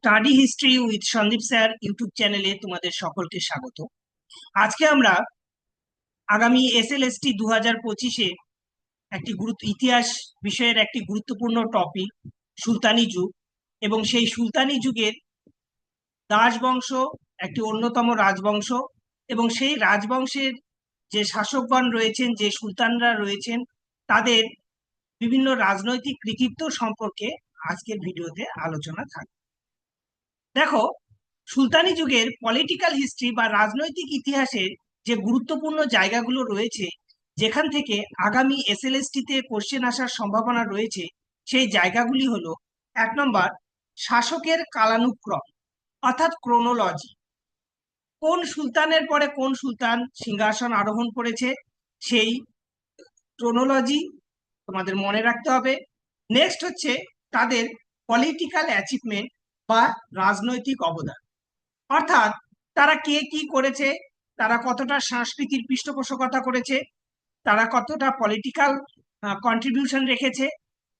Study history with Sandeep sir YouTube চ্যানেলে তোমাদের সকলকে স্বাগত। আজকে আমরা আগামী এসএলএসটি 2025-এ ইতিহাস বিষয়ের একটি গুরুত্বপূর্ণ টপিক সুলতানি যুগ এবং সেই সুলতানি যুগের দাস বংশ একটি অন্যতম রাজবংশ এবং সেই রাজবংশের যে শাসকগণ রয়েছেন, যে সুলতানরা রয়েছেন, তাদের বিভিন্ন রাজনৈতিক কৃতিত্ব সম্পর্কে আজকের ভিডিওতে আলোচনা থাকবে। দেখো, সুলতানি যুগের পলিটিক্যাল হিস্ট্রি বা রাজনৈতিক ইতিহাসের যে গুরুত্বপূর্ণ জায়গাগুলো রয়েছে, যেখান থেকে আগামী এসএলএসটিতে কোশ্চেন আসার সম্ভাবনা রয়েছে, সেই জায়গাগুলি হলো: 1 নম্বর, শাসকের কালানুক্রম অর্থাৎ ক্রোনোলজি। কোন সুলতানের পরে কোন সুলতান সিংহাসন আরোহণ করেছে, সেই ক্রোনোলজি তোমাদের মনে রাখতে হবে। নেক্সট হচ্ছে তাদের পলিটিক্যাল অ্যাচিভমেন্ট বা রাজনৈতিক অবদান, অর্থাৎ তারা কে কি করেছে, তারা কতটা সাংস্কৃতিক পৃষ্ঠপোষকতা করেছে, তারা কতটা পলিটিক্যাল কন্ট্রিবিউশন রেখেছে,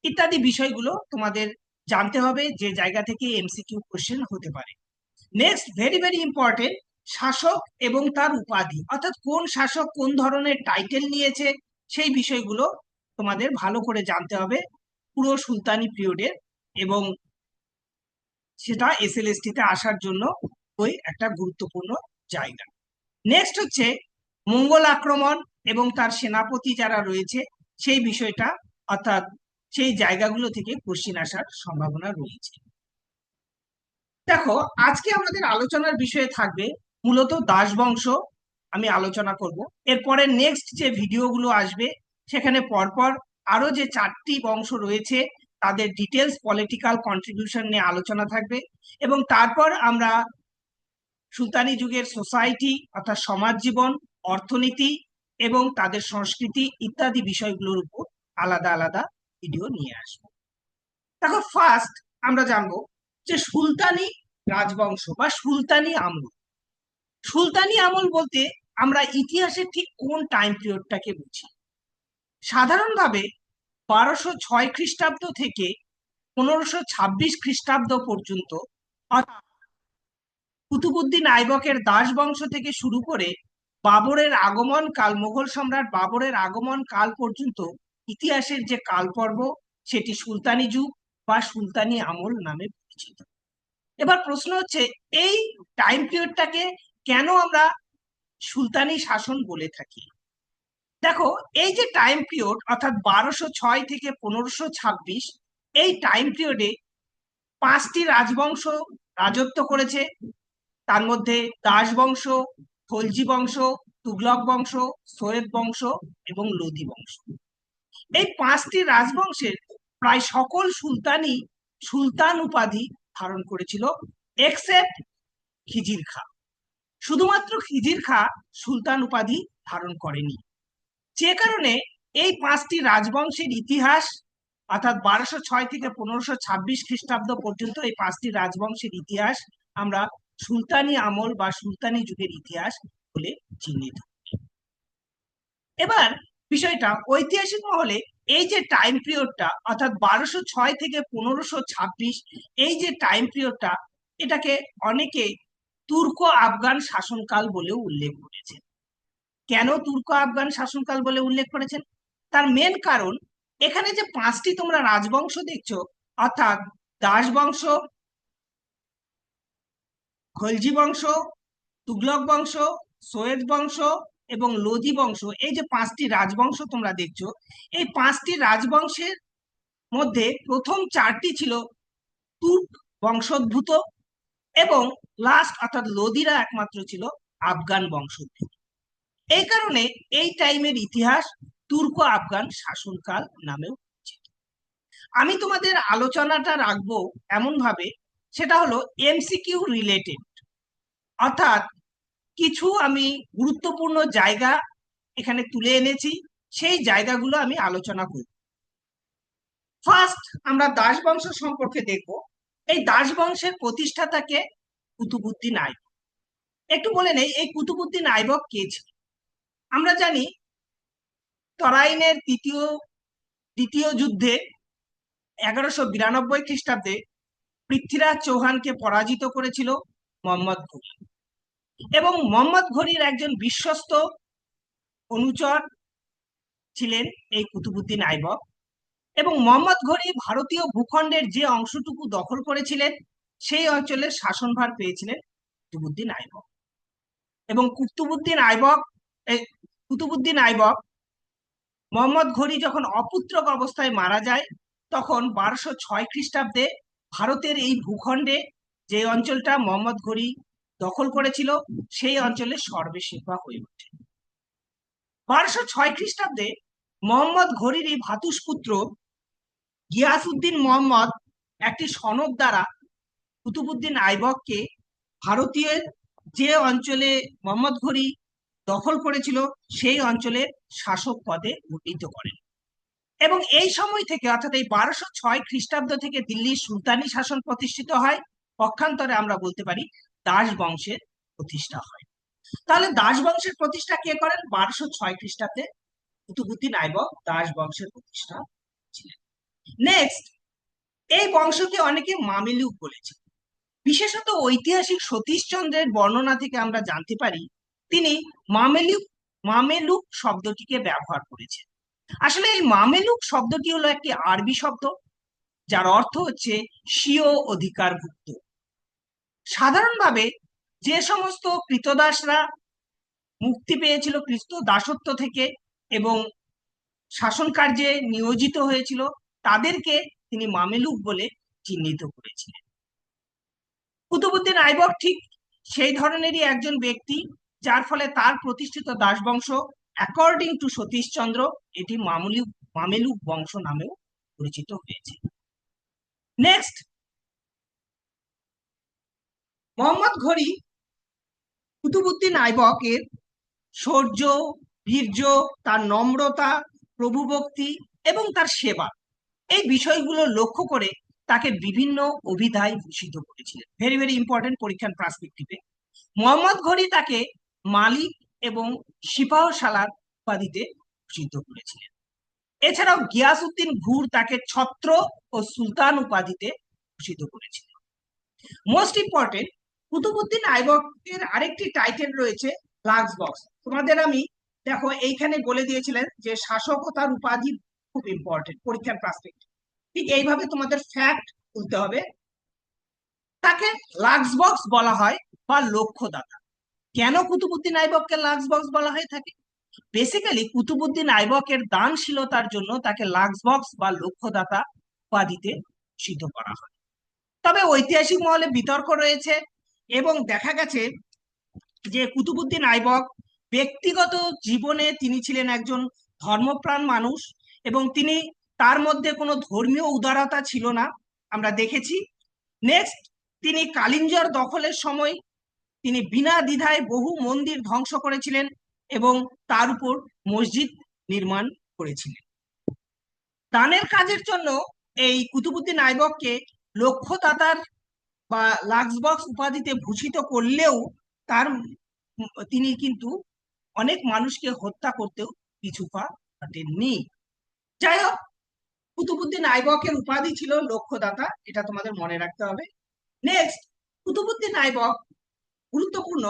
ইত্যাদি বিষয়গুলো তোমাদের জানতে হবে, যে জায়গা থেকে এমসিকিউ কোশ্চেন হতে পারে। নেক্সট, ভেরি ভেরি ইম্পর্টেন্ট, শাসক এবং তার উপাধি, অর্থাৎ কোন শাসক কোন ধরনের টাইটেল নিয়েছে, সেই বিষয়গুলো তোমাদের ভালো করে জানতে হবে পুরো সুলতানি পিরিয়ডের, এবং সেটা এসএলএসটিতে আসার জন্য ওই একটা গুরুত্বপূর্ণ জায়গা। নেক্সট হচ্ছে মঙ্গল আক্রমণ এবং তার সেনাপতি যারা রয়েছে সেই বিষয়টা, অর্থাৎ সেই জায়গাগুলো থেকে কোশ্চিন আসার সম্ভাবনা রয়েছে। দেখো, আজকে আমাদের আলোচনার বিষয়ে থাকবে মূলত দাস বংশ আমি আলোচনা করব। এরপরে নেক্সট যে ভিডিওগুলো আসবে সেখানে পরপর আরো যে 4টি বংশ রয়েছে তাদের ডিটেলস পলিটিক্যাল কন্ট্রিবিউশন নিয়ে আলোচনা থাকবে, এবং তারপর আমরা সুলতানি যুগের সোসাইটি অর্থাৎ সমাজ জীবন, অর্থনীতি এবং তাদের সংস্কৃতি ইত্যাদি বিষয়গুলোর উপর আলাদা আলাদা ভিডিও নিয়ে আসবো। দেখো, ফার্স্ট আমরা জানবো যে সুলতানি রাজবংশ বা সুলতানি আমল। সুলতানি আমল বলতে আমরা ইতিহাসের ঠিক কোন টাইম পিরিয়ডটাকে বুঝি? সাধারণভাবে 1206 খ্রিস্টাব্দ থেকে 1526 খ্রিস্টাব্দ পর্যন্ত, অর্থাৎ কুতুবউদ্দিন আইবকের দাস বংশ থেকে শুরু করে বাবরের আগমন কাল, মুঘল সম্রাট বাবরের আগমন কাল পর্যন্ত ইতিহাসের যে কাল পর্ব, সেটি সুলতানি যুগ বা সুলতানি আমল নামে পরিচিত। এবার প্রশ্ন হচ্ছে, এই টাইম পিরিয়ডটাকে কেন আমরা সুলতানি শাসন বলে থাকি? দেখো, এই যে টাইম পিরিয়ড অর্থাৎ 1206 থেকে 1526, এই টাইম পিরিয়ডে 5টি রাজবংশ রাজত্ব করেছে। তার মধ্যে দাস বংশ, খলজি বংশ, তুগলক বংশ, সৈয়দ বংশ এবং লোদি বংশ। এই 5টি রাজবংশের প্রায় সকল সুলতানই সুলতান উপাধি ধারণ করেছিল, এক্সেপ্ট খিজির খা। শুধুমাত্র খিজির খা সুলতান উপাধি ধারণ করেনি, যে কারণে এই 5টি রাজবংশের ইতিহাস, অর্থাৎ 1206 থেকে 1526 খ্রিস্টাব্দ পর্যন্ত এই 5টি রাজবংশের ইতিহাস আমরা সুলতানি আমল বা সুলতানি যুগের ইতিহাস বলে চিহ্নিত। এবার বিষয়টা ঐতিহাসিক মহলে, এই যে টাইম পিরিয়ডটা অর্থাৎ 1206 থেকে 1526, এই যে টাইম পিরিয়ডটা, এটাকে অনেকে তুর্ক আফগান শাসনকাল বলেও উল্লেখ করেছেন। কেন তুর্ক আফগান শাসনকাল বলে উল্লেখ করেছেন? তার মেন কারণ, এখানে যে 5টি তোমরা রাজবংশ দেখছো, অর্থাৎ দাস বংশ, খলজি বংশ, তুগলক বংশ, সৈয়দ বংশ এবং লোদি বংশ, এই যে 5টি রাজবংশ তোমরা দেখছো, এই 5টি রাজবংশের মধ্যে প্রথম 4টি ছিল তুর্ক বংশোদ্ভূত এবং লাস্ট অর্থাৎ লোদিরা একমাত্র ছিল আফগান বংশোদ্ভূত। এই কারণে এই টাইমের ইতিহাস তুর্ক আফগান শাসনকাল নামেও পরিচিত। আমি তোমাদের আলোচনাটা রাখবো এমন ভাবে, সেটা হলো এমসিকিউ রিলেটেড, অর্থাৎ কিছু আমি গুরুত্বপূর্ণ জায়গা এখানে তুলে এনেছি, সেই জায়গাগুলো আমি আলোচনা করব। ফার্স্ট আমরা দাস বংশ সম্পর্কে দেখব। এই দাস বংশের প্রতিষ্ঠাতাকে কুতুবউদ্দিন আইবক। একটু বলে নেই, এই কুতুবউদ্দিন আইবক কে ছিল? আমরা জানি তরাইনের দ্বিতীয় যুদ্ধে 1192 খ্রিস্টাব্দে পৃথ্বীরাজ চৌহানকে পরাজিত করেছিল মোহাম্মদ ঘুরি, এবং মোহাম্মদ ঘুরির একজন বিশ্বস্ত অনুচর ছিলেন এই কুতুবুদ্দিন আইবক। এবং মোহাম্মদ ঘুরি ভারতীয় ভূখণ্ডের যে অংশটুকু দখল করেছিলেন সেই অঞ্চলের শাসনভার পেয়েছিলেন কুতুবুদ্দিন আইবক। এবং কুতুবুদ্দিন আইবক মোহাম্মদ ঘুরি যখন অপুত্রক অবস্থায় মারা যায়, তখন 1206 খ্রিস্টাব্দে ভারতের এই ভূখণ্ডে যে অঞ্চলটা মোহাম্মদ ঘুরি দখল করেছিল সেই অঞ্চলের সর্বেশেরপা হয়ে ওঠে। 1206 খ্রিস্টাব্দে মোহাম্মদ ঘুরির ভ্রাতুষ্পুত্র গিয়াসউদ্দিন মোহাম্মদ একটি সনদ দ্বারা কুতুবুদ্দিন আইবককে ভারতীয় যে অঞ্চলে মোহাম্মদ ঘুরি দখল করেছিল সেই অঞ্চলের শাসক পদে উন্নীত করেন। এবং এই সময় থেকে, অর্থাৎ এই 1206 খ্রিস্টাব্দ থেকে দিল্লির সুলতানি শাসন প্রতিষ্ঠিত হয়। পক্ষান্তরে আমরা বলতে পারি দাস বংশের প্রতিষ্ঠা হয়। তাহলে দাস বংশের প্রতিষ্ঠা কে করেন? 1206 খ্রিস্টাব্দে কুতুবুদ্দিন আইবক দাস বংশের প্রতিষ্ঠা ছিলেন। নেক্সট, এই বংশকে অনেকে মামেলুক বলেছে। বিশেষত ঐতিহাসিক সতীশচন্দ্রের বর্ণনা থেকে আমরা জানতে পারি তিনি মামেলুক শব্দটিকে ব্যবহার করেছেন। আসলে এই মামেলুক শব্দটি হলো একটি আরবি শব্দ, যার অর্থ হচ্ছে স্বীয় অধিকারভুক্ত। সাধারণভাবে যে সমস্ত কৃতদাসরা মুক্তি পেয়েছিল কৃত দাসত্ব থেকে এবং শাসন কার্যে নিয়োজিত হয়েছিল, তাদেরকে তিনি মামেলুক বলে চিহ্নিত করেছিলেন। কুতুবুদ্দিন আইবক ঠিক সেই ধরনেরই একজন ব্যক্তি, যার ফলে তার প্রতিষ্ঠিত দাসবংশ অ্যাকর্ডিং টু সতীশচন্দ্র এটি মামেলুক বংশ নামেও পরিচিত হয়েছে। নেক্সট, মোহাম্মদ ঘুরি কুতুবুদ্দিন আইবকের শৌর্য, বীর্য, তার নম্রতা, প্রভুভক্তি এবং তার সেবা, এই বিষয়গুলো লক্ষ্য করে তাকে বিভিন্ন অভিধায় ভূষিত করেছিলেন। ভেরি ভেরি ইম্পর্টেন্ট পরীক্ষার পার্সপেক্টিভে। মোহাম্মদ ঘুরি তাকে মালিক এবং সিপাহ সালার উপাধিতে ভূষিত করেছিলেন। এছাড়াও গিয়াসউদ্দিন ঘুর তাকে ছত্র ও সুলতান উপাধিতে ভূষিত করেছিলেন। মোস্ট ইম্পর্টেন্ট, কুতুবুদ্দিন আইবকের আরেকটি টাইটেল রয়েছে লাক্স বক্স। তোমাদের আমি দেখো এইখানে বলে দিয়েছিলেন যে শাসক ও তার উপাধি খুব ইম্পর্টেন্ট পরীক্ষার পার্সপেক্টিভ। ঠিক এইভাবে তোমাদের ফ্যাক্ট বলতে হবে। তাকে লাক্স বক্স বলা হয় বা লক্ষ্যদাতা। কেন কুতুবুদ্দিন আইবককে লাক্স বক্স বলা হয়ে থাকে? বেসিক্যালি কুতুবুদ্দিন আইবকের দানশীলতার জন্য তাকে লাক্স বক্স বা লক্ষ্যদাতা উপাধিতে ভূষিত করা হয়। তবে ঐতিহাসিক মহলে বিতর্ক রয়েছে এবং দেখা গেছে যে কুতুবুদ্দিন আইবক ব্যক্তিগত জীবনে তিনি ছিলেন একজন ধর্মপ্রাণ মানুষ এবং তার মধ্যে কোনো ধর্মীয় উদারতা ছিল না, আমরা দেখেছি। নেক্সট, তিনি কালিঞ্জর দখলের সময় তিনি বিনা দ্বিধায় বহু মন্দির ধ্বংস করেছিলেন এবং তার উপর মসজিদ নির্মাণ করেছিলেন। দানের কাজের জন্য এই কুতুবুদ্দিন আইবককে লক্ষ্যদাতার বা লাক্স বক্স উপাধিতে ভূষিত করলেও তিনি কিন্তু অনেক মানুষকে হত্যা করতেও পিছু পা হটেননি। যাই হোক, কুতুবুদ্দিন আইবকের উপাধি ছিল লক্ষ্যদাতা, এটা তোমাদের মনে রাখতে হবে। নেক্সট, কুতুবুদ্দিন আইবক গুরুত্বপূর্ণ,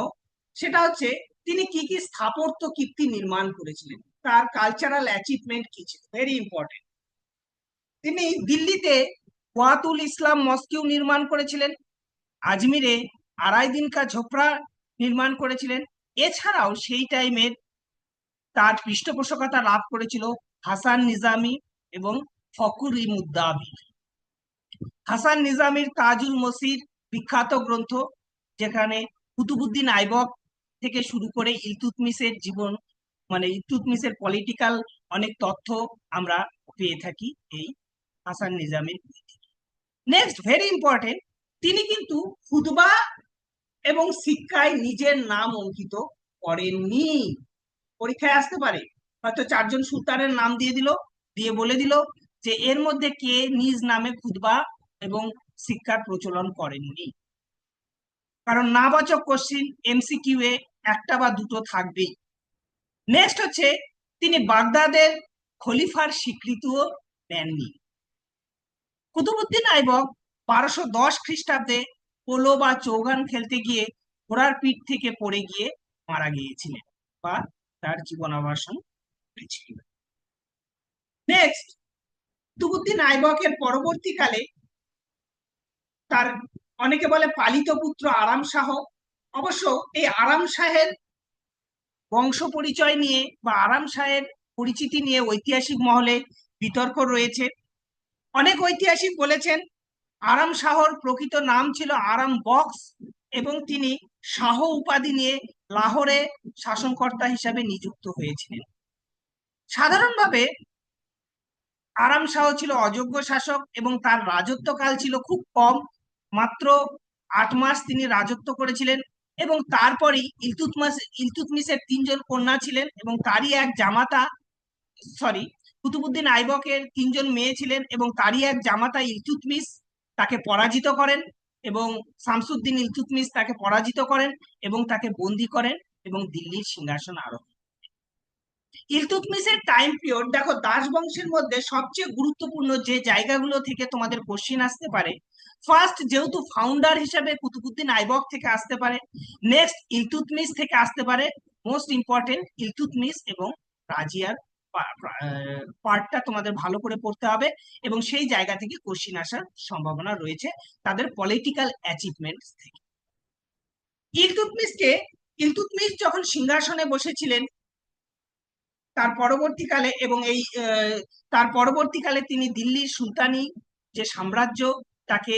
সেটা হচ্ছে তিনি কি কি স্থাপত্য কীর্তি নির্মাণ করেছিলেন, তার কালচারাল অ্যাচিভমেন্ট কি ছিল, ভেরি ইম্পর্টেন্ট। তিনি দিল্লিতে ওয়াতুল ইসলাম মস্কিউ নির্মাণ করেছিলেন, আজমিরে আড়াই দিন কা ঝোপড়া নির্মাণ করেছিলেন। এছাড়াও সেই টাইমের তার পৃষ্ঠপোষকতা লাভ করেছিল হাসান নিজামি এবং ফখর-ই মুদ্দাবি। হাসান নিজামির তাজুল মসির বিখ্যাত গ্রন্থ, যেখানে কুতুবুদ্দিন আইবক থেকে শুরু করে ইলতুৎমিশের জীবন, মানে ইলতুৎমিশের পলিটিক্যাল অনেক তথ্য আমরা পেয়ে থাকি এই হাসান নিজামির। নেক্সট, ভেরি ইম্পর্টেন্ট, তিনি কিন্তু খুতবা এবং শিক্ষায় নিজের নাম অঙ্কিত করেননি। পরীক্ষায় আসতে পারে, হয়তো 4 জন সুলতানের নাম দিয়ে বলে দিল যে এর মধ্যে কে নিজ নামে খুতবা এবং শিক্ষার প্রচলন করেননি। কারণ নাবাচক কোশ্চিন এমসিকিউ এ একটা বা দুটো থাকবেই। নেক্সট হচ্ছে, তিনি বাগদাদের খলিফার স্বীকৃতিও দেননি। কুতুবুদ্দিন আইবক 1210 খ্রিস্টাব্দে পোলো বা চৌগান খেলতে গিয়ে ঘোড়ার পিঠ থেকে পড়ে গিয়ে মারা গিয়েছিলেন বা তার জীবনাবসান হয়েছিল। নেক্সট, কুতুবউদ্দিন আইবকের পরবর্তীকালে তার অনেকে বলে পালিত পুত্র আরাম শাহ। অবশ্য এই আরাম শাহের বংশ পরিচয় নিয়ে বা আরাম শাহের পরিচিতি নিয়ে ঐতিহাসিক মহলে বিতর্ক রয়েছে। অনেক ঐতিহাসিক বলেছেন আরাম শাহর প্রকৃত নাম ছিল আরাম বক্স এবং তিনি শাহ উপাধি নিয়ে লাহোরে শাসনকর্তা হিসাবে নিযুক্ত হয়েছিলেন। সাধারণভাবে আরাম শাহ ছিল অযোগ্য শাসক এবং তার রাজত্বকাল ছিল খুব কম, মাত্র 8 মাস তিনি রাজত্ব করেছিলেন। এবং তারপরই ইলতুৎমিশের 3 জন কন্যা ছিলেন এবং তারই এক জামাতা, সরি, কুতুবউদ্দিন আইবকের 3 জন মেয়ে ছিলেন এবং তারই এক জামাতা ইলতুৎমিশ তাকে পরাজিত করেন এবং শামসুদ্দিন ইলতুৎমিশ তাকে পরাজিত করেন এবং তাকে বন্দী করেন এবং দিল্লির সিংহাসন আরোহণ। ইলতুৎমিশের টাইম পিরিয়ড দেখো, দাস বংশের মধ্যে সবচেয়ে গুরুত্বপূর্ণ যে জায়গাগুলো থেকে তোমাদের কোশ্চিন আসতে পারে, ফার্স্ট যেহেতু ফাউন্ডার হিসেবে কুতুবউদ্দিন আইবক থেকে আসতে পারে, নেক্সট ইলতুৎমিশ থেকে আসতে পারে, মোস্ট ইম্পর্টেন্ট ইলতুৎমিশ এবং রাজিয়ার পার্টটা তোমাদের ভালো করে পড়তে হবে এবং সেই জায়গা থেকে কোশ্চিন আসার সম্ভাবনা রয়েছে তাদের পলিটিক্যাল অ্যাচিভমেন্টস থেকে। ইলতুৎমিশ যখন সিংহাসনে বসেছিলেন তার পরবর্তীকালে এবং তার পরবর্তীকালে তিনি দিল্লির সুলতানি যে সাম্রাজ্য তাকে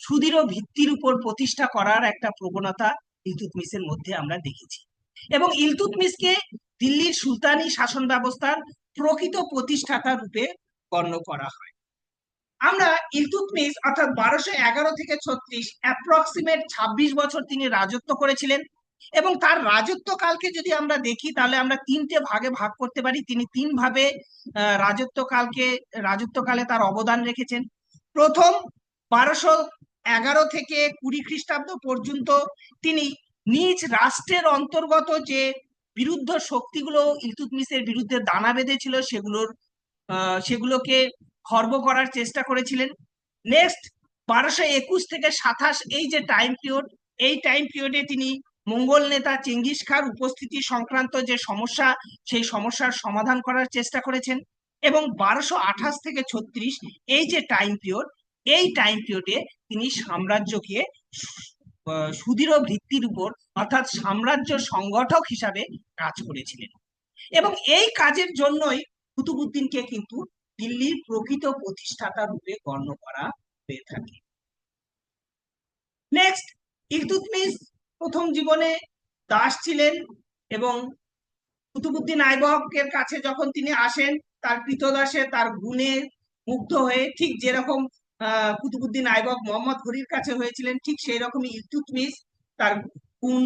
সুদৃঢ় ভিত্তির উপর প্রতিষ্ঠা করার একটা প্রবণতা ইলতুৎমিশের মধ্যে আমরা দেখেছি এবং ইলতুৎমিশকে দিল্লির সুলতানি শাসন ব্যবস্থার প্রকৃত প্রতিষ্ঠাতা রূপে গণ্য করা হয়। আমরা ইলতুৎমিশ অর্থাৎ 1211 থেকে 36 অ্যাপ্রক্সিমেট 26 বছর তিনি রাজত্ব করেছিলেন এবং তার রাজত্বকালকে যদি আমরা দেখি তাহলে আমরা 3টে ভাগে ভাগ করতে পারি। তিনি 3 ভাবে রাজত্বকালে তার অবদান রেখেছেন। প্রথম 1211 থেকে 20 খ্রিস্টাব্দ পর্যন্ত তিনি নিজ রাষ্ট্রের অন্তর্গত যে বিরুদ্ধ শক্তিগুলো ইলতুৎমিশের বিরুদ্ধে দানা বেঁধেছিল সেগুলোকে খর্ব করার চেষ্টা করেছিলেন। নেক্সট 1221 থেকে 27 এই যে টাইম পিরিয়ড, এই টাইম পিরিয়ডে তিনি মঙ্গল নেতা চেঙ্গিস খাঁর উপস্থিতি সংক্রান্ত যে সমস্যা সেই সমস্যার সমাধান করার চেষ্টা করেছেন এবং 1228 থেকে 36 এই যে টাইম পিরিয়ড, এই টাইম পিরিয়ডে তিনি সাম্রাজ্যকে সুদৃঢ় ভিত্তির উপর অর্থাৎ সাম্রাজ্য সংগঠক হিসাবে কাজ করেছিলেন এবং এই কাজের জন্যই কুতুবউদ্দিনকে কিন্তু দিল্লির প্রকৃত প্রতিষ্ঠাতা রূপে গণ্য করা হয়ে থাকে। নেক্সট, ইলতুৎমিশ প্রথম জীবনে দাস ছিলেন এবং কুতুবউদ্দিন আইবকের কাছে যখন তিনি আসেন তার কৃতদাসে তার গুণে মুগ্ধ হয়ে, ঠিক যেরকম কুতুবউদ্দিন আইবক মোহাম্মদ ঘুরির কাছে হয়েছিলেন, ঠিক সেই রকমই ইলতুৎমিশ তার গুণ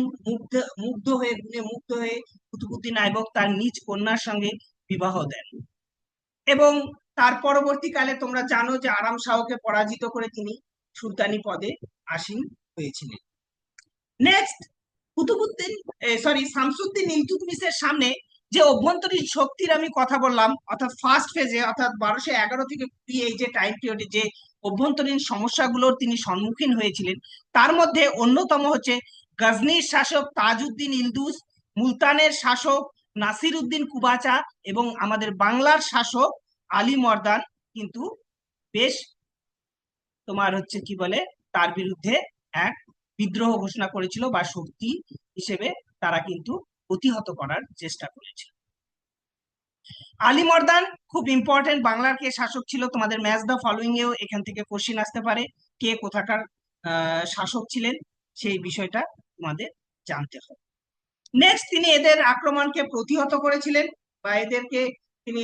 মুগ্ধ হয়ে গুণে মুগ্ধ হয়ে কুতুবউদ্দিন আইবক তার নিজ কন্যার সঙ্গে বিবাহ দেন এবং তার পরবর্তীকালে তোমরা জানো যে আরাম শাহকে পরাজিত করে তিনি সুলতানি পদে আসীন হয়েছিলেন। নেক্সট, শামসুদ্দিন ইলতুৎমিশের সামনে যে অভ্যন্তরীণ শক্তির আমি কথা বললাম অর্থাৎ ফার্স্ট ফেজে অর্থাৎ 1211 থেকে 20 এই যে টাইম পিরিয়ডে যে অভ্যন্তরীণ সমস্যাগুলোর তিনি সম্মুখীন হয়েছিলেন তার মধ্যে অন্যতম হচ্ছে গজনির শাসক তাজউদ্দিন ইলদুস, মুলতানের শাসক নাসির উদ্দিন কুবাচা এবং আমাদের বাংলার শাসক আলী মর্দান কিন্তু বেশ তোমার হচ্ছে কি বলে তার বিরুদ্ধে এক বিদ্রোহ ঘোষণা করেছিল বা শক্তি হিসেবে তারা কিন্তু প্রতিহত করার চেষ্টা করেছিল। আলী মর্দান খুব ইম্পর্টেন্ট, বাংলার কে শাসক ছিল, তোমাদের ম্যাচ দ্য ফলোইং এও এখান থেকে কোশ্চিন আসতে পারে, কে কোথাকার শাসক ছিলেন সেই বিষয়টা তোমাদের জানতে হবে। নেক্সট, তিনি এদের আক্রমণকে প্রতিহত করেছিলেন বা এদেরকে তিনি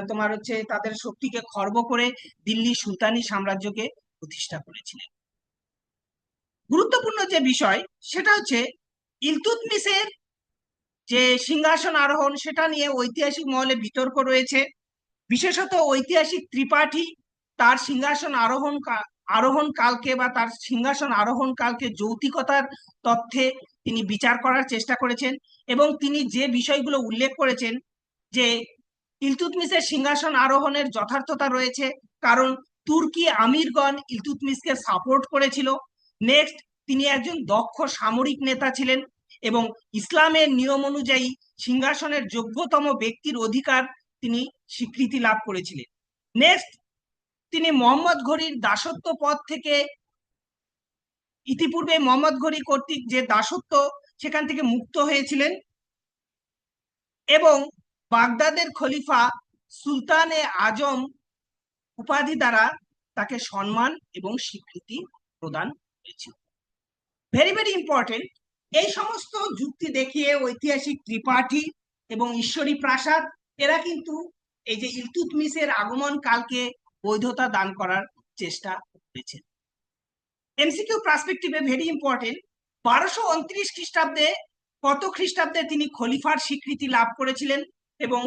তোমার হচ্ছে তাদের শক্তিকে খর্ব করে দিল্লি সুলতানি সাম্রাজ্যকে প্রতিষ্ঠা করেছিলেন। গুরুত্বপূর্ণ যে বিষয় সেটা হচ্ছে ইলতুৎমিশের যে সিংহাসন আরোহণ সেটা নিয়ে ঐতিহাসিক মহলে বিতর্ক রয়েছে। বিশেষত ঐতিহাসিক ত্রিপাঠী তার সিংহাসন আরোহণ কালকে বা তার সিংহাসন আরোহণ কালকে যৌক্তিকতার তথ্যে তিনি বিচার করার চেষ্টা করেছেন এবং তিনি যে বিষয়গুলো উল্লেখ করেছেন যে ইলতুৎমিশের সিংহাসন আরোহণের যথার্থতা রয়েছে, কারণ তুর্কি আমিরগণ ইলতুৎমিশকে সাপোর্ট করেছিল। নেক্সট, তিনি একজন দক্ষ সামরিক নেতা ছিলেন এবং ইসলামের নিয়ম অনুযায়ী সিংহাসনের যোগ্যতম ব্যক্তির অধিকার তিনি স্বীকৃতি লাভ করেছিলেন। নেক্সট, তিনি মোহাম্মদ ঘুরির দাসত্ব পদ থেকে, ইতিপূর্বে মোহাম্মদ ঘুরি কর্তৃক যে দাসত্ব, সেখান থেকে মুক্ত হয়েছিলেন এবং বাগদাদের খলিফা সুলতানে আজম উপাধি দ্বারা তাকে সম্মান এবং স্বীকৃতি প্রদান করেছিল। Very very important. এই সমস্ত যুক্তি দেখিয়ে ঐতিহাসিক ত্রিপাঠী এবং ঈশ্বরী প্রাসাদ এরা কিন্তু এই যে ইলতুৎমিশের আগমন কালকে বৈধতা দান করার চেষ্টা করেছেন। MCQ পার্সপেক্টিভে very important. 1229 খ্রিস্টাব্দে কত খ্রিস্টাব্দে তিনি খলিফার স্বীকৃতি লাভ করেছিলেন এবং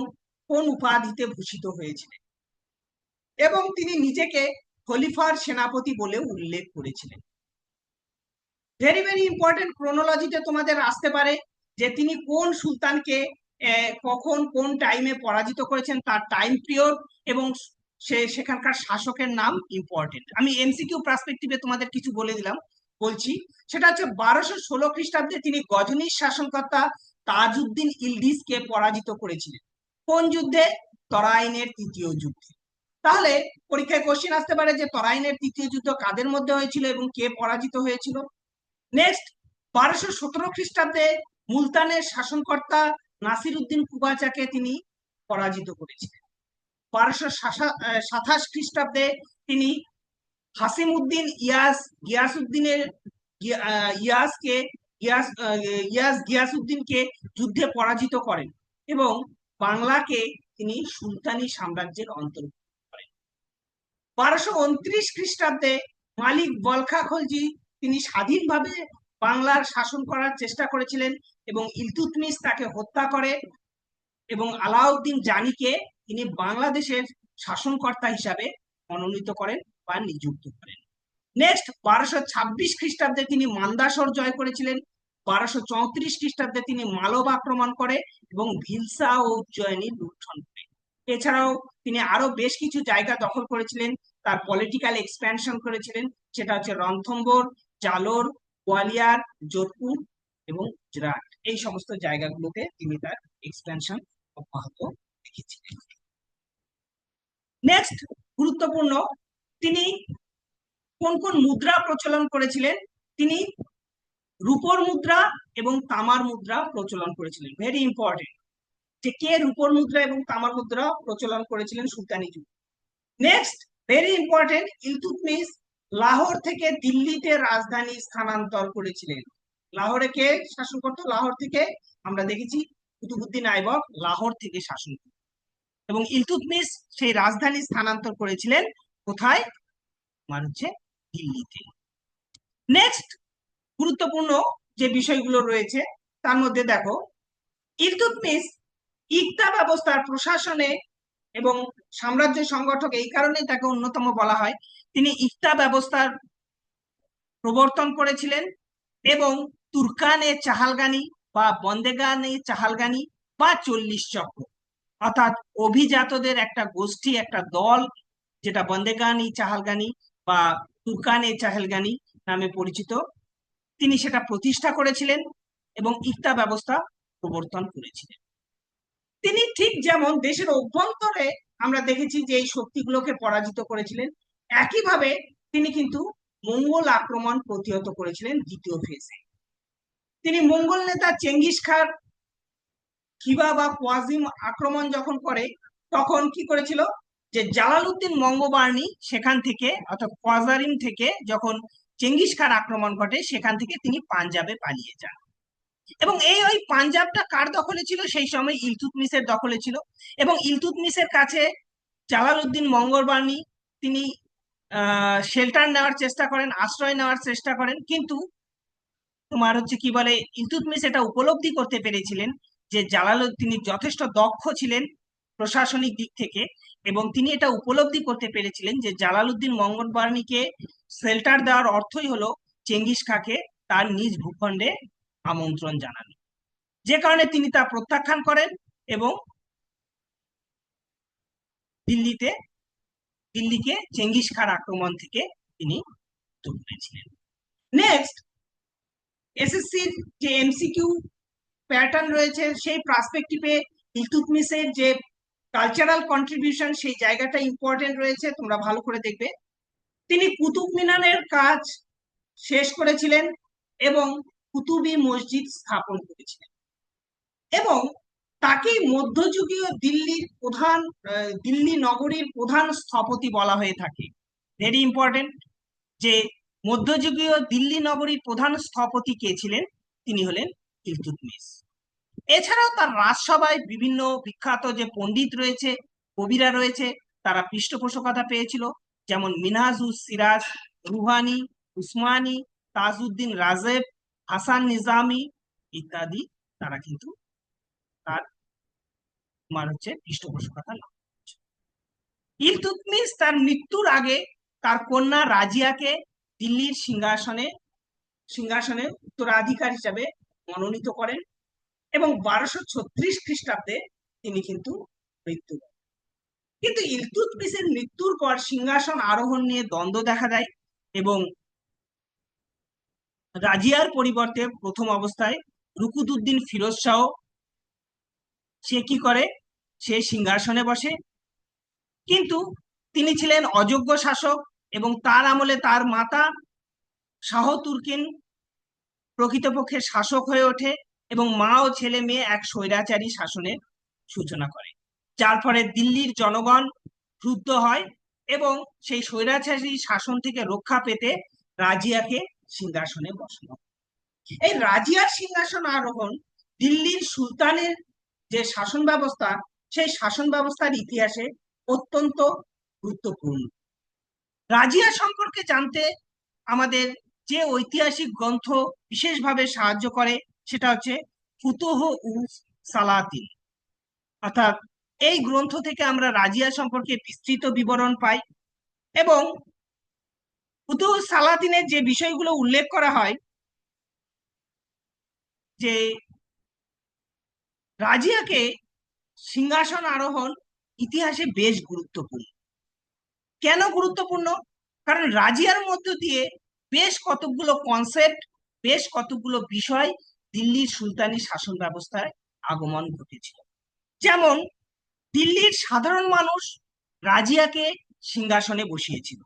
কোন উপাধিতে ভূষিত হয়েছিলেন, এবং তিনি নিজেকে খলিফার সেনাপতি বলে উল্লেখ করেছিলেন। Very very important. ক্রোনোলজিতে তোমাদের আসতে পারে যে তিনি কোন সুলতানকে কখন কোন টাইমে পরাজিত করেছেন, তার টাইম পিরিয়ড এবং সেখানকার শাসকের নাম ইম্পর্টেন্ট। আমি এমসিকিউ পার্সপেক্টিভে তোমাদের কিছু বলে দিলাম, বলছি। সেটা হচ্ছে 1216 খ্রিস্টাব্দে তিনি গজনির শাসনকর্তা তাজউদ্দিন ইলদিজকে পরাজিত করেছিলেন। কোন যুদ্ধে? তরাইনের তৃতীয় যুদ্ধে। তাহলে পরীক্ষায় কোশ্চেন আসতে পারে যে তরাইনের তৃতীয় যুদ্ধ কাদের মধ্যে হয়েছিল এবং কে পরাজিত হয়েছিল। নেক্সট, 1217 খ্রিস্টাব্দে মুলতানের শাসনকর্তা নাসিরউদ্দিন কুবাচাকে তিনি পরাজিত করেছিলেন। 1227 খ্রিস্টাব্দে তিনি হাসিমউদ্দিন গিয়াসউদ্দিনকে যুদ্ধে পরাজিত করেন এবং বাংলাকে তিনি সুলতানি সাম্রাজ্যের অন্তর্ভুক্ত করেন। 1229 খ্রিস্টাব্দে মালিক বলখা খলজি তিনি স্বাধীনভাবে বাংলার শাসন করার চেষ্টা করেছিলেন এবং ইলতুৎমিশ তাকে হত্যা করে এবং আলাউদ্দিন জানিকে তিনি বাংলাদেশের শাসনকর্তা হিসাবে মনোনীত করেন বা নিযুক্ত করেন। নেক্সট, 1226 খ্রিস্টাব্দে তিনি মান্দাসর জয় করেছিলেন। 1234 খ্রিস্টাব্দে তিনি মালব আক্রমণ করে এবং ভিলসা ও উজ্জয়িনী লুণ্ঠন করে। এছাড়াও তিনি আরো বেশ কিছু জায়গা দখল করেছিলেন, তার পলিটিক্যাল এক্সপ্যানশন করেছিলেন, সেটা হচ্ছে রণথম্বর, জালোর, গোয়ালিয়র, যোধপুর এবং গুজরাট। এই সমস্ত জায়গাগুলোতে তিনি তার এক্সপ্যানশন অব্যাহত রেখেছিলেন। নেক্সট, গুরুত্বপূর্ণ, তিনি কোন কোন মুদ্রা প্রচলন করেছিলেন? তিনি রূপোর মুদ্রা এবং তামার মুদ্রা প্রচলন করেছিলেন। ভেরি ইম্পর্টেন্ট যে কে রূপোর মুদ্রা এবং তামার মুদ্রা প্রচলন করেছিলেন সুলতানি যুগে। Next, very important, Iltutmish Lahore থেকে দিল্লিতে রাজধানী স্থানান্তর করেছিলেন। লাহোরে কে শাসন করতো? লাহোর থেকে আমরা দেখেছি কুতুবউদ্দিন আইবক লাহোর থেকে শাসন করত এবং ইলতুৎমিশ সেই রাজধানী স্থানান্তর করেছিলেন কোথায়? আমার হচ্ছে দিল্লিতে। নেক্সট, গুরুত্বপূর্ণ যে বিষয়গুলো রয়েছে তার মধ্যে দেখো, ইলতুৎমিশ ইকতা ব্যবস্থার প্রশাসনে এবং সাম্রাজ্য সংগঠক, এই কারণেই তাকে অন্যতম বলা হয়। তিনি ইকতা ব্যবস্থার প্রবর্তন করেছিলেন এবং তুর্কানে চাহালগানি বা বন্দেগানে চাহালগানি বা 40 চক্র, অর্থাৎ অভিজাতদের একটা গোষ্ঠী, একটা দল, যেটা বন্দেগানি চাহালগানি বা তুর্কানে চাহালগানি নামে পরিচিত, তিনি সেটা প্রতিষ্ঠা করেছিলেন এবং ইকতা ব্যবস্থা প্রবর্তন করেছিলেন। তিনি ঠিক যেমন দেশের অভ্যন্তরে আমরা দেখেছি যে এই শক্তিগুলোকে পরাজিত করেছিলেন, একইভাবে তিনি কিন্তু মঙ্গল আক্রমণ প্রতিহত করেছিলেন দ্বিতীয় ফেজে। তিনি মঙ্গল নেতা চেঙ্গিস খান খিবা বা কোয়াজিম আক্রমণ যখন করে, তখন কি করেছিল যে জালালউদ্দিন মঙ্গোবার্ণী সেখান থেকে, অর্থাৎ কোয়াজারিম থেকে যখন চেঙ্গিস খান আক্রমণ ঘটে, সেখান থেকে তিনি পাঞ্জাবে পালিয়ে যান এবং ওই পাঞ্জাবটা কার দখলে ছিল? সেই সময় ইলতুৎমিশের দখলে ছিল এবং ইলতুৎমিশের কাছে জালালউদ্দিন মঙ্গোবার্ণী তিনি শেল্টার নেওয়ার চেষ্টা করেন, আশ্রয় নেওয়ার চেষ্টা করেন, কিন্তু তোমার হচ্ছে কি বলে, ইলতুৎমিশ এটা উপলব্ধি করতে পেরেছিলেন যে তিনি যথেষ্ট দক্ষ ছিলেন প্রশাসনিক দিক থেকে এবং তিনি এটা উপলব্ধি করতে পেরেছিলেন যে জালালউদ্দিন মঙ্গোবার্ণীকে শেল্টার দেওয়ার অর্থই হলো চেঙ্গিস খাঁকে তার নিজ ভূখণ্ডে আমন্ত্রণ জানানো, যে কারণে তিনি তা প্রত্যাখ্যান করেন এবং দিল্লিতে দিল্লিকে চেঙ্গিস খান আক্রমণ থেকে তিনি মুক্ত করেছিলেন। নেক্সট, এসএসসির যে এমসিকিউ প্যাটার্ন রয়েছে সেই পার্সপেক্টিভে ইলতুৎমিশের যে কালচারাল কন্ট্রিবিউশন সেই জায়গাটা ইম্পর্টেন্ট রয়েছে, তোমরা ভালো করে দেখবে। তিনি কুতুব মিনারের কাজ শেষ করেছিলেন এবং কুতুবি মসজিদ স্থাপন করেছিলেন এবং তাকেই মধ্যযুগীয় দিল্লি নগরীর প্রধান স্থপতি বলা হয়ে থাকে। ভেরি ইম্পর্টেন্ট যে মধ্যযুগীয় দিল্লি নগরীর প্রধান স্থপতি কে ছিলেন, তিনি হলেন ইলতুৎমিশ। এছাড়াও তার রাজসভায় বিভিন্ন বিখ্যাত যে পণ্ডিত রয়েছে, কবিরা রয়েছে, তারা পৃষ্ঠপোষকতা পেয়েছিল, যেমন মিনহাজুস সিরাজ, রুহানি, উসমানী, তাজউদ্দিন রাজেব, হাসান নিজামি ইত্যাদি, তারা কিন্তু তার পৃষ্ঠপোষকতা লাভ করেছে। ইলতুৎমিশ তার মৃত্যুর আগে তার কন্যা রাজিয়াকে দিল্লির সিংহাসনে উত্তরাধিকার হিসাবে মনোনীত করেন এবং 1236 খ্রিস্টাব্দে তিনি কিন্তু মৃত্যু করেন। কিন্তু ইলতুৎমিশের মৃত্যুর পর সিংহাসন আরোহণ নিয়ে দ্বন্দ্ব দেখা দেয় এবং রাজিয়ার পরিবর্তে প্রথম অবস্থায় রুকুদউদ্দিন ফিরোজ শাহ সে কি করে, সে সিংহাসনে বসে, কিন্তু তিনি ছিলেন অযোগ্য শাসক এবং তার আমলে তার মাতা শাহ তুর্কিন প্রকৃতপক্ষে শাসক হয়ে ওঠে এবং মা ও ছেলে মেয়ে এক স্বৈরাচারী শাসনের সূচনা করে, যার ফলে দিল্লির জনগণ ক্রুদ্ধ হয় এবং সেই স্বৈরাচারী শাসন থেকে রক্ষা পেতে রাজিয়াকে সিংহাসনে বসানো। এই রাজিয়ার সিংহাসন আরোহণ দিল্লির সুলতানের যে শাসন ব্যবস্থা, সেই শাসন ব্যবস্থার ইতিহাসে অত্যন্ত গুরুত্বপূর্ণ। রাজিয়া সম্পর্কে জানতে আমাদের যে ঐতিহাসিক গ্রন্থ বিশেষভাবে সাহায্য করে সেটা হচ্ছে ফুতুহ উস সালাতিন, অর্থাৎ এই গ্রন্থ থেকে আমরা রাজিয়া সম্পর্কে বিস্তৃত বিবরণ পাই এবং ফুতুহ সালাতিনের যে বিষয়গুলো উল্লেখ করা হয় যে রাজিয়াকে সিংহাসন আরোহণ ইতিহাসে বেশ গুরুত্বপূর্ণ। কেন গুরুত্বপূর্ণ? কারণ রাজিয়ার মধ্য দিয়ে বেশ কতগুলো কনসেপ্ট, বেশ কতগুলো বিষয় দিল্লির সুলতানি শাসন ব্যবস্থায় আগমন ঘটেছিল। যেমন দিল্লির সাধারণ মানুষ রাজিয়াকে সিংহাসনে বসিয়েছিল,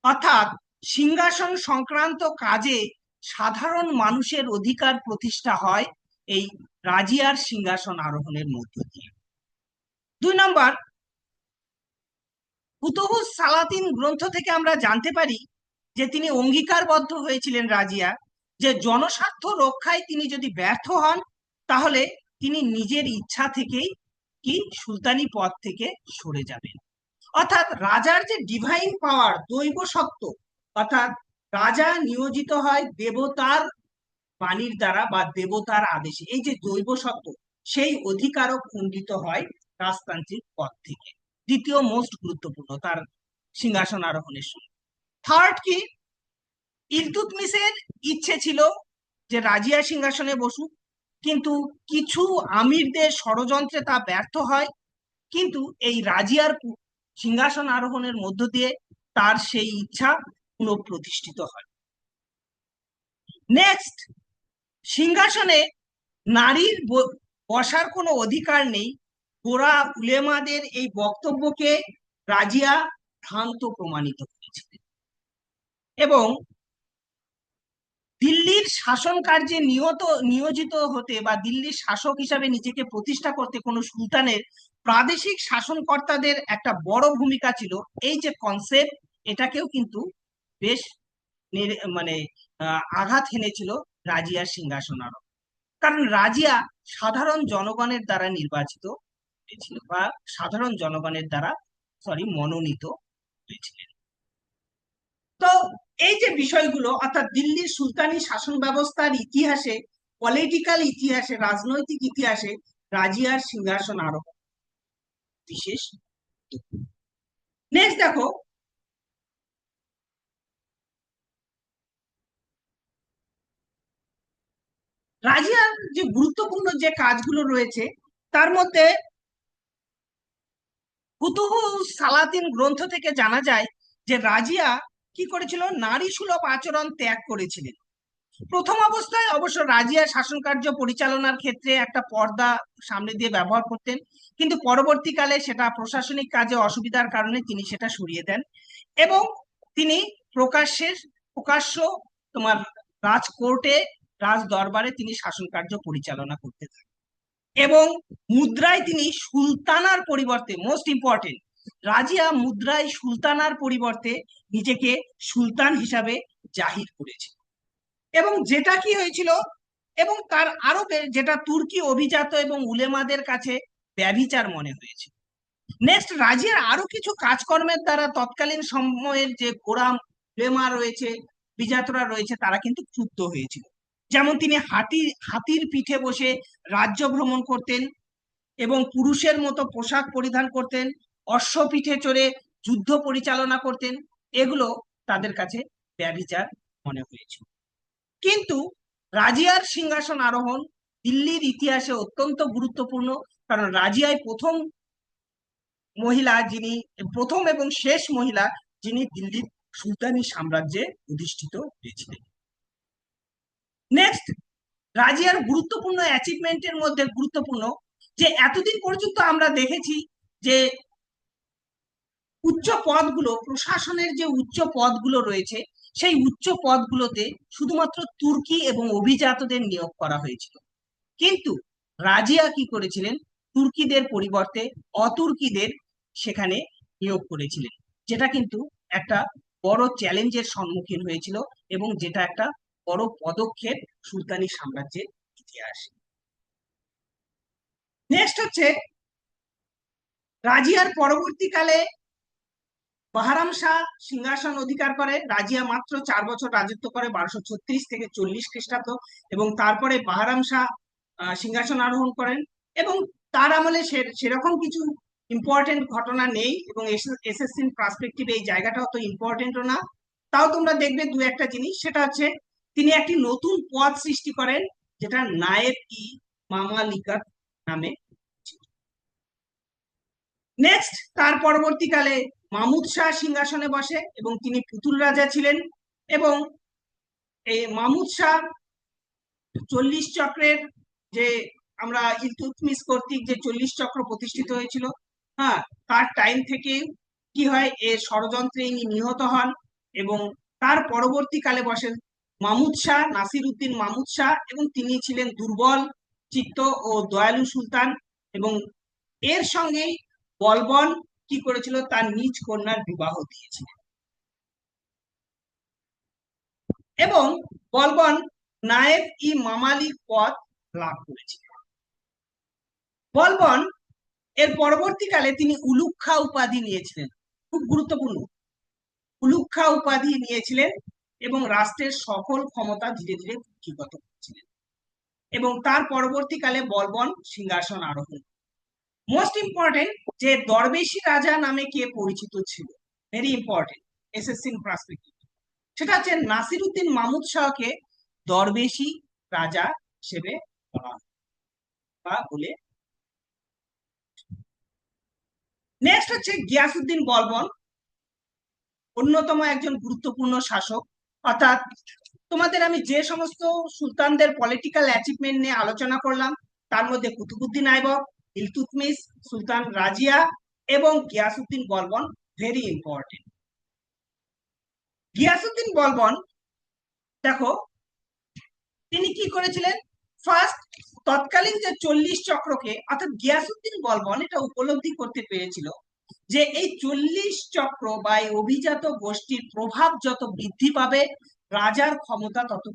অর্থাৎ সিংহাসন সংক্রান্ত কাজে সাধারণ মানুষের অধিকার প্রতিষ্ঠা হয় এই রাজিয়ার সিংহাসন আরোহণের মধ্য দিয়ে। 2 নম্বর, ফুতুহুস সালাতিন গ্রন্থ থেকে আমরা জানতে পারি যে তিনি অঙ্গীকারবদ্ধ হয়েছিলেন রাজিয়া, যে জনস্বার্থ রক্ষায় তিনি যদি ব্যর্থ হন তাহলে তিনি নিজের ইচ্ছা থেকেই কি সুলতানি পদ থেকে সরে যাবেন। অর্থাৎ রাজার যে ডিভাইন পাওয়ার, দৈব সত্ত্ব, অর্থাৎ রাজা নিয়োজিত হয় দেবতার বাণীর দ্বারা বা দেবতার আদেশে, এই যে দৈব সত্ত্ব, সেই অধিকারও খণ্ডিত হয় রাজতান্ত্রিক পদ থেকে। দ্বিতীয় মোস্ট গুরুত্বপূর্ণ তার সিংহাসন আরোহণের সময়। থার্ড কি, ইলতুৎমিশের ইচ্ছে ছিল যে রাজিয়া সিংহাসনে বসুক, কিন্তু কিছু আমিরদের ষড়যন্ত্রে তা ব্যর্থ হয়, কিন্তু এই রাজিয়ার সিংহাসন আরোহণের মধ্য দিয়ে তার সেই ইচ্ছা পুনঃপ্রতিষ্ঠিত হয়। নেক্সট, সিংহাসনে নারীর বসার কোনো অধিকার নেই, গোরা উলেমাদের এই বক্তব্যকে রাজিয়া ভ্রান্ত প্রমাণিত করেছিলেন এবং দিল্লির শাসন কার্যে নিয়োজিত হতে বা দিল্লির শাসক হিসাবে নিজেকে প্রতিষ্ঠা করতে কোনো সুলতানের প্রাদেশিক শাসনকর্তাদের একটা বড় ভূমিকা ছিল। এই যে কনসেপ্ট, এটাকেও কিন্তু বেশ মানে আঘাত হেনেছিল রাজিয়ার সিংহাসন আরোহণ, কারণ রাজিয়া সাধারণ জনগণের দ্বারা নির্বাচিত হয়েছিল বা সাধারণ জনগণের দ্বারা মনোনীত হয়েছিলেন। তো এই যে বিষয়গুলো, অর্থাৎ দিল্লির সুলতানি শাসন ব্যবস্থার ইতিহাসে, পলিটিক্যাল ইতিহাসে, রাজনৈতিক ইতিহাসে রাজিয়ার সিংহাসন আরোহণ বিশেষ। নেক্সট দেখো, রাজিয়ার যে গুরুত্বপূর্ণ যে কাজগুলো রয়েছে তার মধ্যে ফুতুহু সালাতিন গ্রন্থ থেকে জানা যায় যে রাজিয়া কি করেছিল, নারী সুলভ আচরণ ত্যাগ করেছিলেন। প্রথম অবস্থায় অবশ্য রাজিয়া শাসন কার্য পরিচালনার ক্ষেত্রে একটা পর্দা সামনে দিয়ে ব্যবহার করতেন, কিন্তু পরবর্তীকালে সেটা প্রশাসনিক কাজে অসুবিধার কারণে তিনি সেটা সরিয়ে দেন এবং তিনি প্রকাশ্য তোমার রাজকোর্টে, রাজ দরবারে তিনি শাসন কার্য পরিচালনা করতে থাকেন এবং মুদ্রায় তিনি সুলতানার পরিবর্তে, মোস্ট ইম্পর্টেন্ট, রাজিয়া মুদ্রায় সুলতানার পরিবর্তে নিজেকে সুলতান হিসাবে জাহির করেছে। এবং যেটা কি হয়েছিল, এবং তার আরো যেটা তুর্কি অভিজাত এবং উলেমাদের কাছে ব্যভিচার মনে হয়েছে। নেক্সট, রাজিয়ার আরো কিছু কাজকর্মের দ্বারা তৎকালীন সময়ের যে গোঁড়া উলেমা রয়েছে, বিজাতরা রয়েছে, তারা কিন্তু ক্ষুব্ধ হয়েছিল। যেমন তিনি হাতির পিঠে বসে রাজ্য ভ্রমণ করতেন এবং পুরুষের মতো পোশাক পরিধান করতেন, অশ্বপিঠে চড়ে যুদ্ধ পরিচালনা করতেন। এগুলো তাদের কাছে ব্যভিচার মনে হয়েছিল। কিন্তু রাজিয়ার সিংহাসন আরোহণ দিল্লির ইতিহাসে অত্যন্ত গুরুত্বপূর্ণ, কারণ রাজিয়াই প্রথম মহিলা যিনি, প্রথম এবং শেষ মহিলা যিনি দিল্লির সুলতানি সাম্রাজ্যে অধিষ্ঠিত হয়েছিলেন। নেক্সট, রাজিয়ার গুরুত্বপূর্ণ অ্যাচিভমেন্টের মধ্যে গুরুত্বপূর্ণ যে এতদিন পর্যন্ত আমরা দেখেছি যে উচ্চ পদগুলো, প্রশাসনের যে উচ্চ পদগুলো রয়েছে, সেই উচ্চ পদগুলোতে শুধুমাত্র তুর্কি এবং অভিজাতদের নিয়োগ করা হয়েছিল। কিন্তু রাজিয়া কি করেছিলেন, তুর্কিদের পরিবর্তে অতুর্কিদের সেখানে নিয়োগ করেছিলেন, যেটা কিন্তু একটা বড় চ্যালেঞ্জের সম্মুখীন হয়েছিল এবং যেটা একটা বড় পদক্ষেপ সুলতানি সাম্রাজ্যের ইতিহাসে। নেক্সট হচ্ছে, রাজিয়ার পরবর্তীকালে বাহারাম শাহ সিংহাসন অধিকার করে। রাজিয়া মাত্র 4 বছর রাজত্ব করে, 1236 থেকে 40 খ্রিস্টাব্দ, এবং তারপরে বাহারাম শাহ সিংহাসন আরোহণ করেন। এবং তার আমলে সেরকম কিছু ইম্পর্টেন্ট ঘটনা নেই, এবং এসএসসি পার্সপেক্টিভে এই জায়গাটা অত ইম্পর্টেন্টও না। তাও তোমরা দেখবে দু একটা জিনিস, সেটা হচ্ছে তিনি একটি নতুন পদ সৃষ্টি করেন, যেটা নায়েব-ই মামালিকাত নামে। নেক্সট, তার পরবর্তীকালে মামুদ শাহ সিংহাসনে বসে এবং তিনি পুতুল রাজা ছিলেন। এবং এই মামুদ শাহ 40 চক্রের যে, আমরা ইলতুৎমিশ কর্তৃক যে 40 চক্র প্রতিষ্ঠিত হয়েছিল, হ্যাঁ, তার টাইম থেকে কি হয়, এর ষড়যন্ত্রে ইনি নিহত হন। এবং তার পরবর্তীকালে বসেন মামুদ শাহ, নাসির উদ্দিন মামুদ শাহ, এবং তিনি ছিলেন দুর্বল চিত্ত ও দয়ালু সুলতান। এবং এর সঙ্গেই বলবন কি করেছিল, তার নিজ কন্যার বিবাহ দিয়েছিলেন। এবং বলবন নায়েব-ই মামালিক পদ লাভ করেছিলেন। বলবন এর পরবর্তীকালে তিনি উলুগ খাঁ উপাধি নিয়েছিলেন, খুব গুরুত্বপূর্ণ, উলুগ খাঁ উপাধি নিয়েছিলেন এবং রাষ্ট্রের সকল ক্ষমতা ধীরে ধীরে কুক্ষিগত করেছিলেন। এবং তার পরবর্তীকালে বলবন সিংহাসন আরোহণ। মোস্ট ইম্পর্টেন্ট, যে দরবেশি রাজা নামে কে পরিচিত ছিল, ভেরি ইম্পর্টেন্ট এসএসসি পার্সপেক্টিভ, সেটা হচ্ছে নাসির উদ্দিন মামুদ শাহকে দরবেশি রাজা হিসেবে বলা বা বলে। নেক্সট হচ্ছে গিয়াসউদ্দিন বলবন, অন্যতম একজন গুরুত্বপূর্ণ শাসক। অর্থাৎ তোমাদের আমি যে সমস্ত সুলতানদের পলিটিক্যাল অ্যাচিভমেন্ট নিয়ে আলোচনা করলাম, তার মধ্যে কুতুবুদ্দিন আইবক, ইলতুৎমিশ, সুলতান রাজিয়া এবং গিয়াসউদ্দিন বলবন ভেরি ইম্পর্টেন্ট। গিয়াসউদ্দিন বলবন, দেখো তিনি কি করেছিলেন, ফার্স্ট তৎকালীন যে 40 চক্রকে, অর্থাৎ গিয়াসউদ্দিন বলবন এটা উপলব্ধি করতে পেরেছিল যে এই 40 চক্র বা এই অভিজাত গোষ্ঠীর প্রভাব যত বৃদ্ধি পাবে, রাজার ক্ষমতা তত,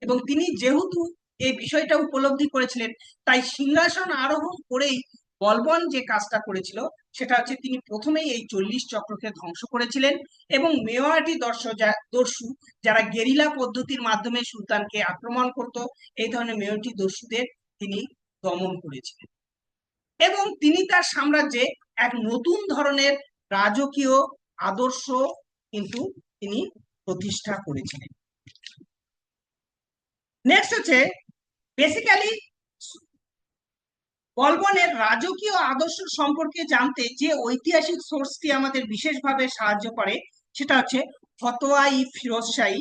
এবং তিনি যেহেতু এই বিষয়টা উপলব্ধি করেছিলেন, তাই সিংহাসন আরোহণ করেই বলবন যে কাজটা করেছিল, সেটা হচ্ছে তিনি প্রথমেই এই 40 চক্রকে ধ্বংস করেছিলেন এবং মেওয়াটি দস্যু, যারা গেরিলা পদ্ধতির মাধ্যমে সুলতানকে আক্রমণ করত, এই ধরনের মেওয়াটি দস্যুদের তিনি দমন করেছিলেন। এবং তিনি তার সাম্রাজ্যে এক নতুন ধরনের রাজকীয় আদর্শ কিন্তু তিনি প্রতিষ্ঠা করেছিলেন। নেক্সট হচ্ছে, বেসিক্যালি বলবনের রাজকীয় আদর্শ সম্পর্কে জানতে যে ঐতিহাসিক সোর্সটি আমাদের বিশেষভাবে সাহায্য করে সেটা হচ্ছে ফতোয়া-ই ফিরোজ শাহী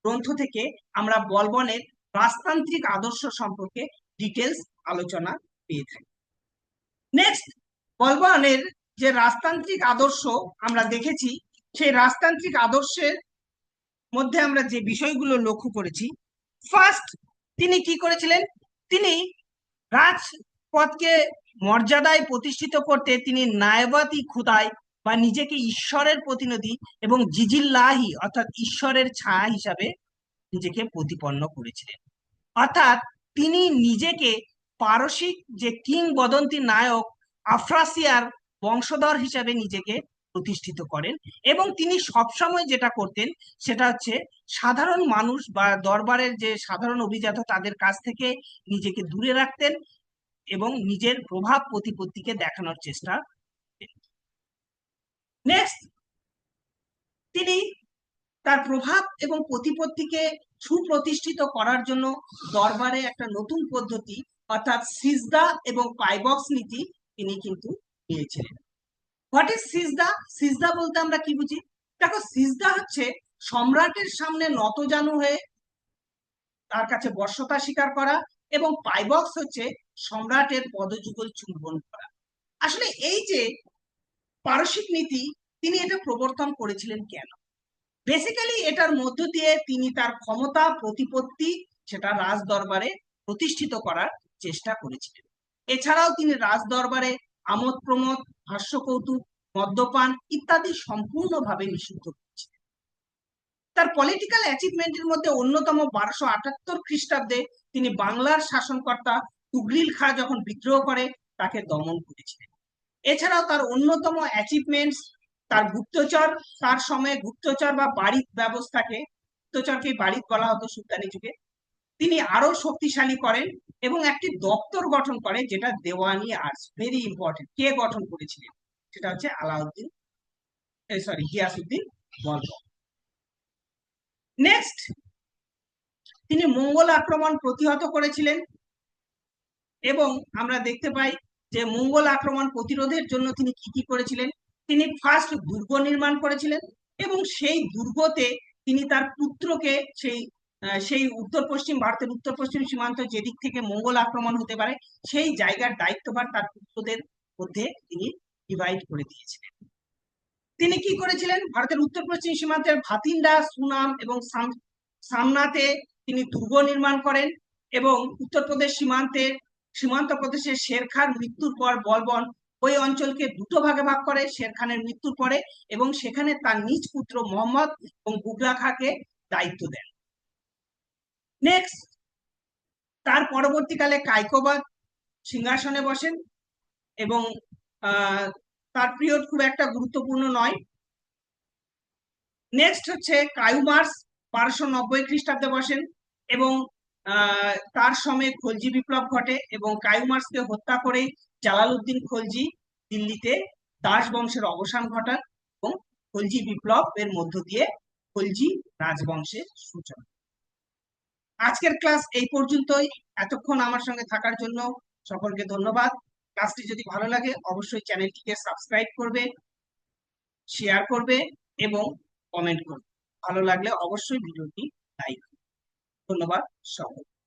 গ্রন্থ থেকে আমরা বলবনের রাজতান্ত্রিক আদর্শ সম্পর্কে ডিটেলস আলোচনা পেয়ে থাকি। নেক্সট, বলবনের যে রাজতান্ত্রিক আদর্শ আমরা দেখেছি, সেই রাজতান্ত্রিক আদর্শের মধ্যে আমরা যে বিষয়গুলো লক্ষ্য করেছি, ফার্স্ট তিনি কি করেছিলেন, তিনি রাজপথকে মর্যাদায় প্রতিষ্ঠিত করতে তিনি নায়বাতি খুদাই বা নিজেকে ঈশ্বরের প্রতিনিধি এবং জিজিল্লাহি অর্থাৎ ঈশ্বরের ছায়া হিসাবে নিজেকে প্রতিপন্ন করেছিলেন। অর্থাৎ তিনি নিজেকে পারসিক যে কিংবদন্তি নায়ক আফ্রাসিয়ার বংশধর হিসাবে নিজেকে প্রতিষ্ঠিত করেন এবং তিনি সবসময় যেটা করতেন সেটা হচ্ছে সাধারণ মানুষ বা দরবারের যে সাধারণ অভিজাত তাদের কাছ থেকে নিজেকে দূরে রাখতেন এবং নিজের প্রভাব প্রতিপত্তিকে দেখানোর চেষ্টা। নেক্সট, তিনি তার প্রভাব এবং প্রতিপত্তিকে সুপ্রতিষ্ঠিত করার জন্য দরবারে একটা নতুন পদ্ধতি অর্থাৎ সিজদা এবং পাইবক্স নীতি তিনি কিন্তু নিয়েছিলেন। হোয়াট ইজ সিজদা? সিজদা বলতে আমরা কি বুঝি? দেখো, সিজদা হচ্ছে সম্রাটের সামনে নতজানু হয়ে তার কাছে বশ্যতা স্বীকার করা, এবং পাইবক্স হচ্ছে সম্রাটের পদযুগল চুম্বন করা। আসলে এই যে পারসিক নীতি তিনি এটা প্রবর্তন করেছিলেন কেন? বেসিক্যালি এটার মধ্য দিয়ে তিনি তার ক্ষমতা প্রতিপত্তি সেটা রাজ দরবারে প্রতিষ্ঠিত করার চেষ্টা করেছিলেন। এছাড়াও তিনি রাজ দরবারে আমোদ প্রমোদ, হাস্য কৌতুক, মদ্যপান ইত্যাদি সম্পূর্ণভাবে নিষিদ্ধ করেছিলেন। তার পলিটিক্যাল অ্যাচিভমেন্টের মধ্যে অন্যতম 1278 খ্রিস্টাব্দে তিনি বাংলার শাসনকর্তা তুগরিল খাঁ যখন বিদ্রোহ করে তাকে দমন করেছিলেন। এছাড়াও তার অন্যতম অ্যাচিভমেন্টস তার গুপ্তচর, তার সময়ে গুপ্তচর বা বাড়িত ব্যবস্থাকে, গুপ্তচরকে বাড়িত বলা হতো সুলতানি যুগে, তিনি আরো শক্তিশালী করেন এবং একটি দপ্তর গঠন করে যেটা দেওয়ানি আর্টস। ভেরি ইম্পর্টেন্ট, কে গঠন করেছিলেন? সেটা হচ্ছে গিয়াসউদ্দিন বলবন। নেক্সট, তিনি মঙ্গল আক্রমণ প্রতিহত করেছিলেন এবং আমরা দেখতে পাই যে মঙ্গল আক্রমণ প্রতিরোধের জন্য তিনি কি কি করেছিলেন। তিনি ফার্স্ট দুর্গ নির্মাণ করেছিলেন এবং সেই দুর্গতে তিনি তার পুত্রকে সেই উত্তর পশ্চিম ভারতের উত্তর পশ্চিম সীমান্ত যেদিক থেকে মঙ্গল আক্রমণ হতে পারে সেই জায়গার দায়িত্বভার তার পুত্রদের মধ্যে তিনি ডিভাইড করে দিয়েছিলেন। তিনি কি করেছিলেন? ভারতের উত্তর পশ্চিম সীমান্তের ভাতিন্ডা, সুনাম এবং সামনাতে তিনি দুর্গ নির্মাণ করেন এবং উত্তরপ্রদেশ সীমান্ত প্রদেশের শের খান মৃত্যুর পর বলবন ওই অঞ্চলকে দুটো ভাগে ভাগ করে শের খানের মৃত্যুর পরে এবং সেখানে তার নিজ পুত্র মোহাম্মদ এবং বুগলা খাঁকে দায়িত্ব দেন। নেক্সট, তার পরবর্তীকালে কায়কোবাদ সিংহাসনে বসেন এবং তার পিরিয়ড খুব একটা গুরুত্বপূর্ণ নয়। নেক্সট হচ্ছে কায়ুমার্স 1290 খ্রিস্টাব্দে বসেন এবং তার সময়ে খলজি বিপ্লব ঘটে এবং কায়ুমার্সকে হত্যা করে জালালউদ্দিন খলজি দিল্লিতে দাস বংশের অবসান ঘটান এবং খলজি বিপ্লবের মধ্য দিয়ে খলজি রাজবংশের সূচনা। আজকের ক্লাস এই পর্যন্তই। এতক্ষণ আমার সঙ্গে থাকার জন্য সকলকে ধন্যবাদ। ক্লাসটি যদি ভালো লাগে অবশ্যই চ্যানেলটিকে সাবস্ক্রাইব করবে, শেয়ার করবে এবং কমেন্ট করবে। ভালো লাগলে অবশ্যই ভিডিওটি লাইক করবে। ধন্যবাদ সকলকে।